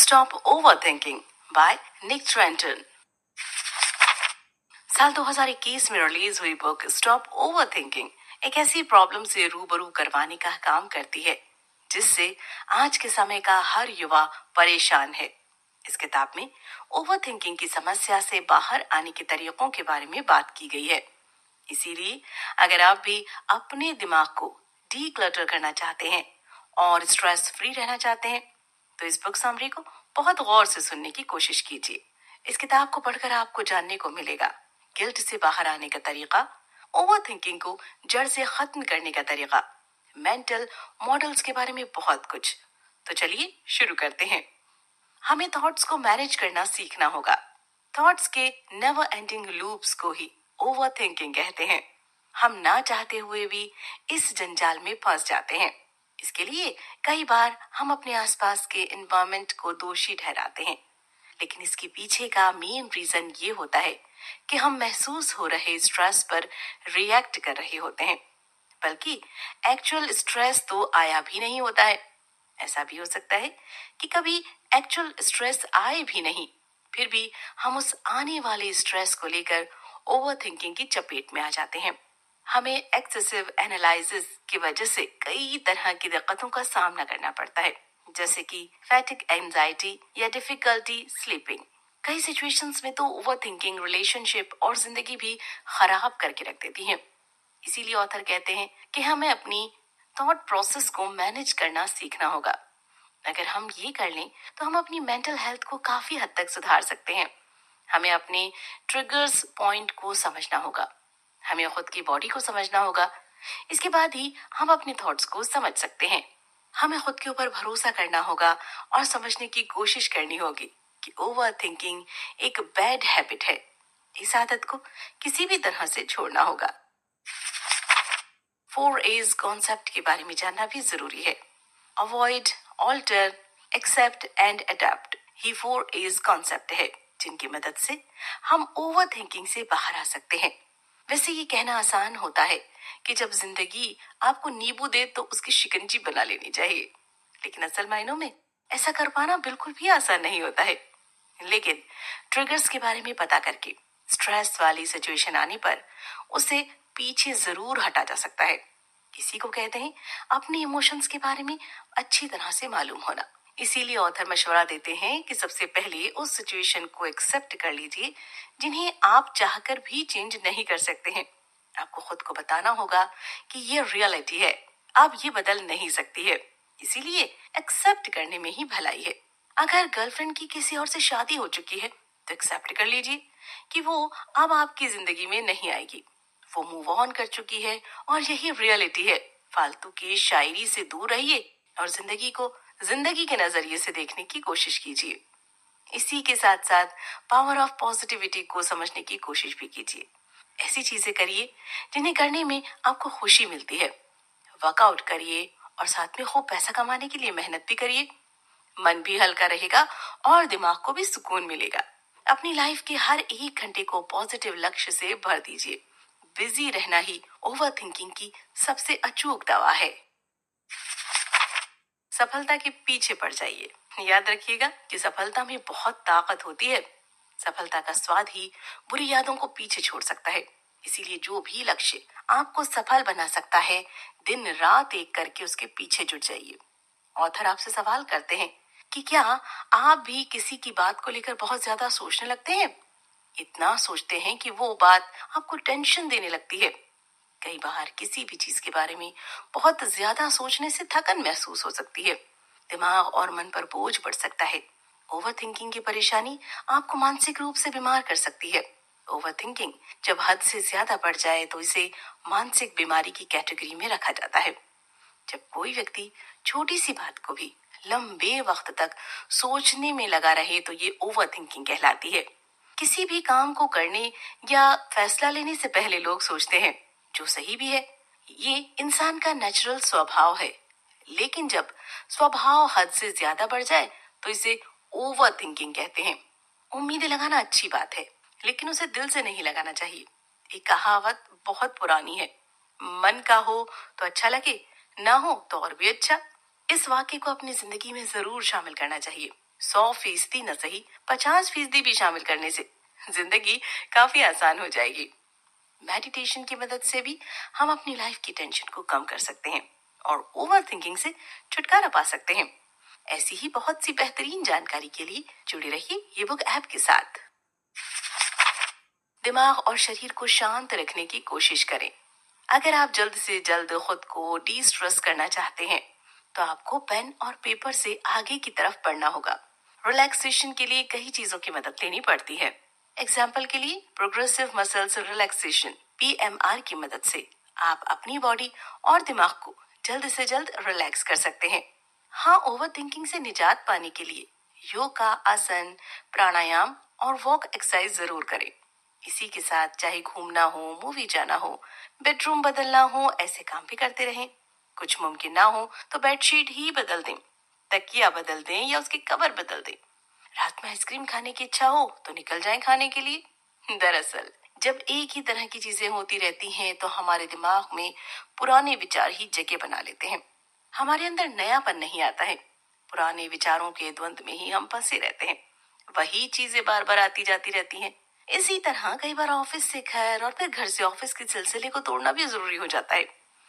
Stop Overthinking by Nick Trenton। साल 2021 में release हुई बुक स्टॉप ओवरथिंकिंग एक ऐसी प्रॉब्लम से रूबरू करवाने का काम करती है जिससे आज के समय का हर युवा परेशान है। इस किताब में ओवरथिंकिंग की समस्या से बाहर आने के तरीकों के बारे में बात की गई है। इसीलिए अगर आप भी अपने दिमाग को डीक्लटर करना चाहते हैं और स्ट्रेस फ्री रहना चाहते हैं तो इस बुक समरी को बहुत गौर से सुनने की कोशिश कीजिए। इस किताब को पढ़कर आपको जानने को मिलेगा गिल्ट से बाहर आने का तरीका, ओवरथिंकिंग को जड़ से खत्म करने का तरीका, मेंटल मॉडल्स के बारे में बहुत कुछ। तो चलिए शुरू करते हैं। हमें थॉट्स को मैनेज करना सीखना होगा। थॉट्स के नेवर एंडिंग लूप्स को ही ओवरथिंकिंग कहते हैं। हम ना चाहते हुए भी इस जंजाल में फंस जाते हैं। इसके लिए कई बार हम अपने आसपास के एनवायरनमेंट को दोषी ठहराते हैं, लेकिन इसके पीछे का मेन रीजन ये होता है कि हम महसूस हो रहे स्ट्रेस पर रिएक्ट कर रहे होते हैं, बल्कि एक्चुअल स्ट्रेस तो आया भी नहीं होता है। ऐसा भी हो सकता है कि कभी एक्चुअल स्ट्रेस आए भी नहीं, फिर भी हम उस आने वाले स्ट्रेस को लेकर ओवरथिंकिंग की चपेट में आ जाते हैं। हमें एक्सेसिव एनालिसिस की वजह से कई तरह की दिक्कतों का सामना करना पड़ता है, जैसे कि फैटिक एंजाइटी या डिफिकल्टी स्लीपिंग। कई सिचुएशंस में तो ओवरथिंकिंग रिलेशनशिप और जिंदगी भी खराब करके रख देती है। इसीलिए ऑथर कहते हैं कि हमें अपनी थॉट प्रोसेस को मैनेज करना सीखना होगा। अगर हम ये कर लें तो हम अपनी मेंटल हेल्थ को काफी हद तक सुधार सकते हैं। हमें अपने ट्रिगर्स पॉइंट को समझना होगा, हमें खुद की बॉडी को समझना होगा। इसके बाद ही हम अपने थॉट्स को समझ सकते हैं। हमें खुद के ऊपर भरोसा करना होगा और समझने की कोशिश करनी होगी कि ओवर थिंकिंग एक बैड हैबिट है। इस आदत को किसी भी तरह से छोड़ना होगा। 4 A's कॉन्सेप्ट के बारे में जानना भी जरूरी है। Avoid, alter, accept and adapt ही 4 A's कॉन्सेप्ट है, जिनकी मदद से हम ओवर थिंकिंग से बाहर आ सकते हैं। वैसे ये कहना आसान होता है कि जब जिंदगी आपको नींबू दे तो उसकी शिकंजी बना लेनी चाहिए, लेकिन असल मायनों में ऐसा कर पाना बिल्कुल भी आसान नहीं होता है। लेकिन ट्रिगर्स के बारे में पता करके स्ट्रेस वाली सिचुएशन आने पर उसे पीछे जरूर हटा जा सकता है। इसी को कहते हैं अपने इमोशंस के बारे में अच्छी तरह से मालूम होना। इसीलिए ऑथर मशवरा देते हैं कि सबसे पहले उस सिचुएशन को एक्सेप्ट कर लीजिए जिन्हें आप चाहकर भी चेंज नहीं कर सकते हैं। आपको खुद को बताना होगा कि ये रियलिटी है, आप ये बदल नहीं सकती है, इसीलिए एक्सेप्ट करने में ही भलाई है। अगर गर्लफ्रेंड की किसी और से शादी हो चुकी है तो एक्सेप्ट कर लीजिए कि वो अब आपकी जिंदगी में नहीं आएगी। वो मूव ऑन कर चुकी है और यही रियलिटी है। फालतू की शायरी से दूर रहिए और जिंदगी को जिंदगी के नजरिए से देखने की कोशिश कीजिए। इसी के साथ साथ पावर ऑफ पॉजिटिविटी को समझने की कोशिश भी कीजिए। ऐसी चीजें करिए जिन्हें करने में आपको खुशी मिलती है। वर्कआउट करिए और साथ में खूब पैसा कमाने के लिए मेहनत भी करिए। मन भी हल्का रहेगा और दिमाग को भी सुकून मिलेगा। अपनी लाइफ के हर एक घंटे को पॉजिटिव लक्ष्य से भर दीजिए। बिजी रहना ही ओवर थिंकिंग की सबसे अचूक दवा है। सफलता के पीछे पड़ जाइए। याद रखिएगा कि सफलता में बहुत ताकत होती है। सफलता का स्वाद ही बुरी यादों को पीछे छोड़ सकता है। इसीलिए जो भी लक्ष्य आपको सफल बना सकता है, दिन रात एक करके उसके पीछे जुट जाइए। ऑथर आपसे सवाल करते हैं कि क्या आप भी किसी की बात को लेकर बहुत ज्यादा सोचने लगते हैं? इतना सोचते हैं कि वो बात आपको टेंशन देने लगती है। कई बार किसी भी चीज के बारे में बहुत ज्यादा सोचने से थकन महसूस हो सकती है। दिमाग और मन पर बोझ बढ़ सकता है। ओवर थिंकिंग की परेशानी आपको मानसिक रूप से बीमार कर सकती है। ओवर थिंकिंग जब हद से ज्यादा बढ़ जाए तो इसे मानसिक बीमारी की कैटेगरी में रखा जाता है। जब कोई व्यक्ति छोटी सी बात को भी लंबे वक्त तक सोचने में लगा रहे तो ये ओवर थिंकिंग कहलाती है। किसी भी काम को करने या फैसला लेने से पहले लोग सोचते हैं, जो सही भी है। ये इंसान का नेचुरल स्वभाव है। लेकिन जब स्वभाव हद से ज्यादा बढ़ जाए तो इसे ओवर थिंकिंग कहते हैं। उम्मीदें लगाना अच्छी बात है, लेकिन उसे दिल से नहीं लगाना चाहिए। एक कहावत बहुत पुरानी है, मन का हो तो अच्छा लगे, ना हो तो और भी अच्छा। इस वाक्य को अपनी जिंदगी में जरूर शामिल करना चाहिए। 100% न सही 50% भी शामिल करने से जिंदगी काफी आसान हो जाएगी। मेडिटेशन की मदद से भी हम अपनी लाइफ की टेंशन को कम कर सकते हैं और ओवर थिंकिंग से छुटकारा पा सकते हैं। ऐसी ही बहुत सी बेहतरीन जानकारी के लिए जुड़े रहिए ये बुक ऐप के साथ। दिमाग और शरीर को शांत रखने की कोशिश करें। अगर आप जल्द से जल्द खुद को डी स्ट्रेस करना चाहते हैं तो आपको पेन और पेपर से आगे की तरफ पढ़ना होगा। रिलैक्सेशन के लिए कई चीजों की मदद लेनी पड़ती है। एग्जाम्पल के लिए प्रोग्रेसिव मसल्स रिलैक्सेशन PMR की मदद से आप अपनी बॉडी और दिमाग को जल्द से जल्द रिलैक्स कर सकते हैं। हाँ, ओवर थिंकिंग से निजात पाने के लिए योगा, आसन, प्राणायाम और वॉक एक्सरसाइज जरूर करें। इसी के साथ चाहे घूमना हो, मूवी जाना हो, बेडरूम बदलना हो, ऐसे काम भी करते रहें। कुछ मुमकिन ना हो तो बेडशीट ही बदल दें, तकिया बदल दें या उसकी कवर बदल दें। रात में आइसक्रीम खाने की इच्छा हो तो निकल जाएं खाने के लिए। दरअसल जब एक ही तरह की चीजें होती रहती हैं तो हमारे दिमाग में पुराने विचार ही जगह बना लेते हैं। हमारे अंदर नयापन नहीं आता है। पुराने विचारों के द्वंद में ही हम फंसे रहते हैं। वही चीजें बार बार आती जाती रहती हैं। इसी तरह कई बार ऑफिस से घर और फिर घर से ऑफिस के सिलसिले को तोड़ना भी जरूरी हो जाता है।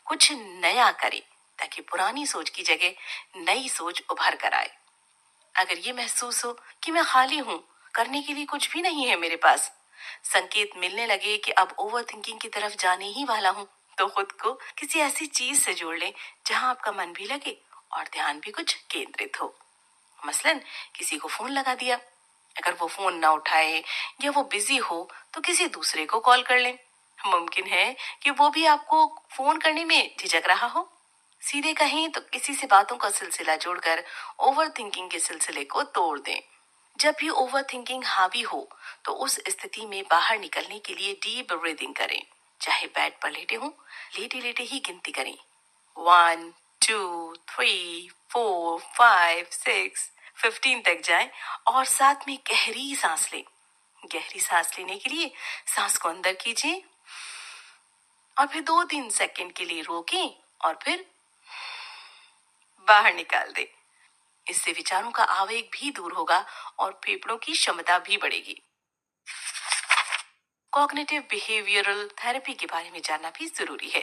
कुछ नया करें ताकि पुरानी सोच की जगह नई सोच उभर कर आए। अगर ये महसूस हो कि मैं खाली हूँ, करने के लिए कुछ भी नहीं है मेरे पास, संकेत मिलने लगे कि अब ओवर थिंकिंग की तरफ जाने ही वाला हूँ, तो खुद को किसी ऐसी चीज से जोड़ लें जहाँ आपका मन भी लगे और ध्यान भी कुछ केंद्रित हो। मसलन किसी को फोन लगा दिया, अगर वो फोन ना उठाए या वो बिजी हो तो किसी दूसरे को कॉल कर लें। मुमकिन है कि वो भी आपको फोन करने में झिझक रहा हो। सीधे कहें तो किसी से बातों का सिलसिला जोड़कर ओवर थिंकिंग के सिलसिले को तोड़ दें। जब भी ओवर थिंकिंग हावी हो तो उस स्थिति में बाहर निकलने के लिए डीप ब्रीदिंग करें। चाहे बेड पर लेटे हों, लेटे लेटे ही गिनती करें, 1 2 3 4 5 6 15 तक जाएं और साथ में गहरी सांस लें। गहरी सांस लेने के लिए सांस को अंदर कीजिए और फिर 2-3 सेकंड के लिए रोकें और फिर बाहर निकाल दें। इससे विचारों का आवेग भी दूर होगा और फेफड़ों की क्षमता भी बढ़ेगी। कॉग्निटिव बिहेवियरल थेरेपी के बारे में जानना भी जरूरी है।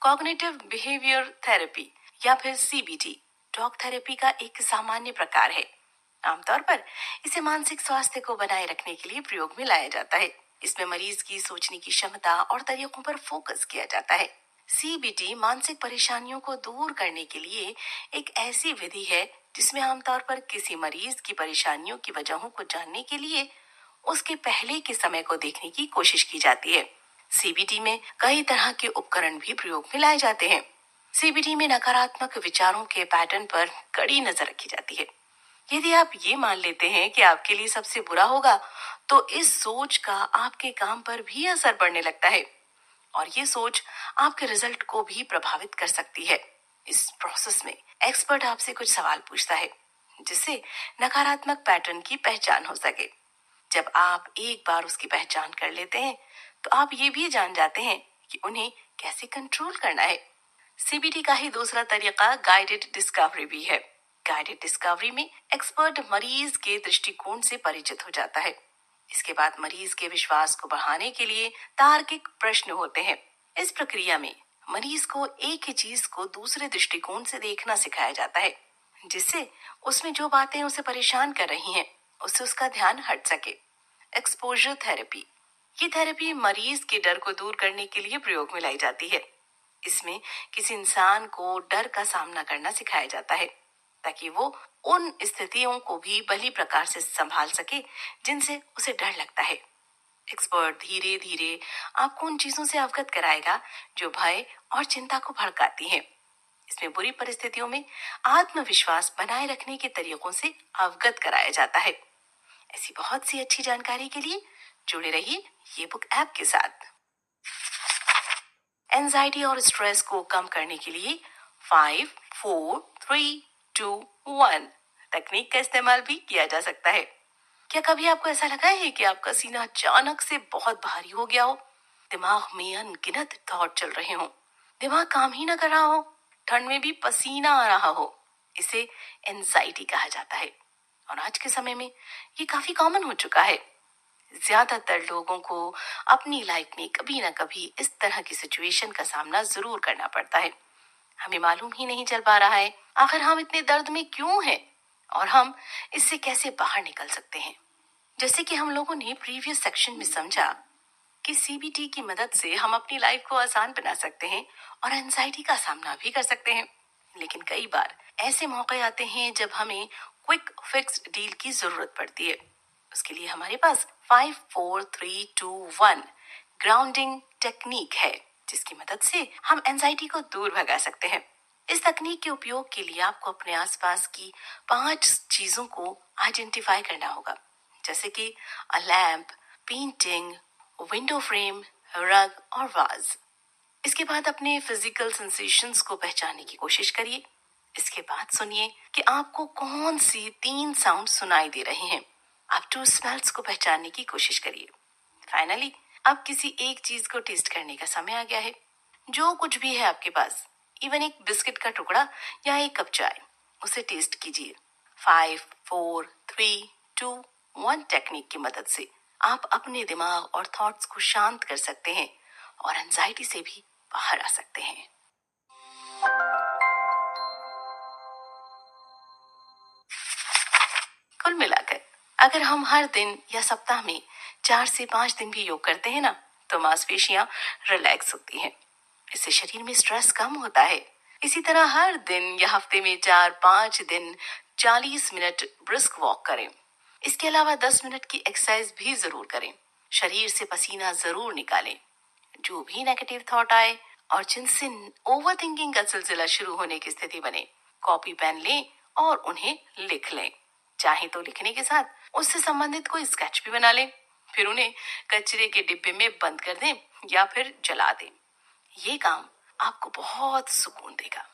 कॉग्निटिव बिहेवियर थेरेपी या फिर CBT टॉक थेरेपी का एक सामान्य प्रकार है। आमतौर पर इसे मानसिक स्वास्थ्य को बनाए रखने के लिए प्रयोग में लाया जाता है। इसमें मरीज की सोचने की क्षमता और तरीकों पर फोकस किया जाता है। CBT मानसिक परेशानियों को दूर करने के लिए एक ऐसी विधि है जिसमें आमतौर पर किसी मरीज की परेशानियों की वजहों को जानने के लिए उसके पहले के समय को देखने की कोशिश की जाती है। CBT में कई तरह के उपकरण भी प्रयोग में लाए जाते हैं। CBT में नकारात्मक विचारों के पैटर्न पर कड़ी नजर रखी जाती है। यदि आप ये मान लेते हैं कि आपके लिए सबसे बुरा होगा तो इस सोच का आपके काम पर भी असर पड़ने लगता है और ये सोच आपके रिजल्ट को भी प्रभावित कर सकती है। इस प्रोसेस में एक्सपर्ट आपसे कुछ सवाल पूछता है जिससे नकारात्मक पैटर्न की पहचान हो सके। जब आप एक बार उसकी पहचान कर लेते हैं तो आप ये भी जान जाते हैं कि उन्हें कैसे कंट्रोल करना है। CBT का ही दूसरा तरीका गाइडेड डिस्कवरी भी है। गाइडेड डिस्कवरी में एक्सपर्ट मरीज के दृष्टिकोण से परिचित हो जाता है। इसके बाद मरीज के विश्वास को बढ़ाने के लिए तार्किक प्रश्न होते हैं। इस प्रक्रिया में मरीज को एक ही चीज को दूसरे दृष्टिकोण से देखना सिखाया जाता है जिससे उसमें जो बातें उसे परेशान कर रही हैं उससे उसका ध्यान हट सके। एक्सपोजर थेरेपी, ये थेरेपी मरीज के डर को दूर करने के लिए प्रयोग में लाई जाती है। इसमें किसी इंसान को डर का सामना करना सिखाया जाता है ताकि वो उन स्थितियों को भी भली प्रकार से संभाल सके जिनसे उसे डर लगता है। एक्सपर्ट धीरे धीरे आपको उन चीजों से अवगत कराएगा जो भय और चिंता को भड़काती हैं। इसमें बुरी परिस्थितियों में आत्मविश्वास बनाए रखने के तरीकों से अवगत कराया जाता है। ऐसी बहुत सी अच्छी जानकारी के लिए जुड़े रहिए ये बुक ऐप के साथ। एंजाइटी और स्ट्रेस को कम करने के लिए 5 4 3 2 1 तकनीक का इस्तेमाल भी किया जा सकता है। क्या कभी आपको ऐसा लगा है कि आपका सीना अचानक से बहुत भारी हो गया हो, दिमाग में अनगिनत थॉट चल रहे हो, दिमाग काम ही ना कर रहा हो, ठंड में भी पसीना आ रहा हो? इसे एंजाइटी कहा जाता है और आज के समय में ये काफी कॉमन हो चुका है। ज्यादातर लोगों को अपनी लाइफ में कभी ना कभी इस तरह की सिचुएशन का सामना जरूर करना पड़ता है। हमें मालूम ही नहीं चल पा रहा है आखिर हम इतने दर्द में क्यों हैं और हम इससे कैसे बाहर निकल सकते हैं। जैसे कि हम लोगों ने प्रीवियस सेक्शन में समझा कि सीबीटी की मदद से हम अपनी लाइफ को आसान बना सकते हैं और एंजाइटी का सामना भी कर सकते हैं। लेकिन कई बार ऐसे मौके आते हैं जब हमें क्विक फिक्स डील की जरूरत पड़ती है। उसके लिए हमारे पास 5 4 3 2 1 ग्राउंडिंग टेक्निक है, जिसकी मदद से हम एंजाइटी को दूर भगा सकते हैं। इस तकनीक के उपयोग के लिए आपको अपने आसपास की 5 चीजों को आइडेंटिफाई करना होगा, जैसे कि अ लैम्प, पेंटिंग, विंडो फ्रेम, रग और वाज। इसके बाद अपने फिजिकल सेंसेशंस को पहचानने की कोशिश करिए। इसके बाद सुनिए कि आपको कौन सी 3 साउंड सुनाई दे रहे हैं। आप 2 स्मेल्स को पहचानने की कोशिश करिए। फाइनली अब किसी एक चीज को टेस्ट करने का समय आ गया है। जो कुछ भी है आपके पास, इवन एक बिस्किट का टुकड़ा या एक कप चाय, उसे टेस्ट कीजिए। 5 4 3 2 1 टेक्निक की मदद से आप अपने दिमाग और थॉट्स को शांत कर सकते हैं और एंजाइटी से भी बाहर आ सकते हैं। कुल मिलाकर अगर हम हर दिन या सप्ताह में 4 से 5 दिन भी योग करते हैं ना, तो मांसपेशियां रिलैक्स होती हैं। इससे शरीर में स्ट्रेस कम होता है। इसी तरह हर दिन या हफ्ते में 4 5 दिन 40 मिनट ब्रिस्क वॉक करें। इसके अलावा 10 मिनट की एक्सरसाइज भी जरूर करें। शरीर से पसीना जरूर निकालें। जो भी नेगेटिव थॉट आए और जिनसे ओवर थिंकिंग का सिलसिला शुरू होने की स्थिति बने, कॉपी पेन लें और उन्हें लिख लें। चाहे तो लिखने के साथ उससे संबंधित कोई स्केच भी बना लें, फिर उन्हें कचरे के डिब्बे में बंद कर दें या फिर जला दें। ये काम आपको बहुत सुकून देगा।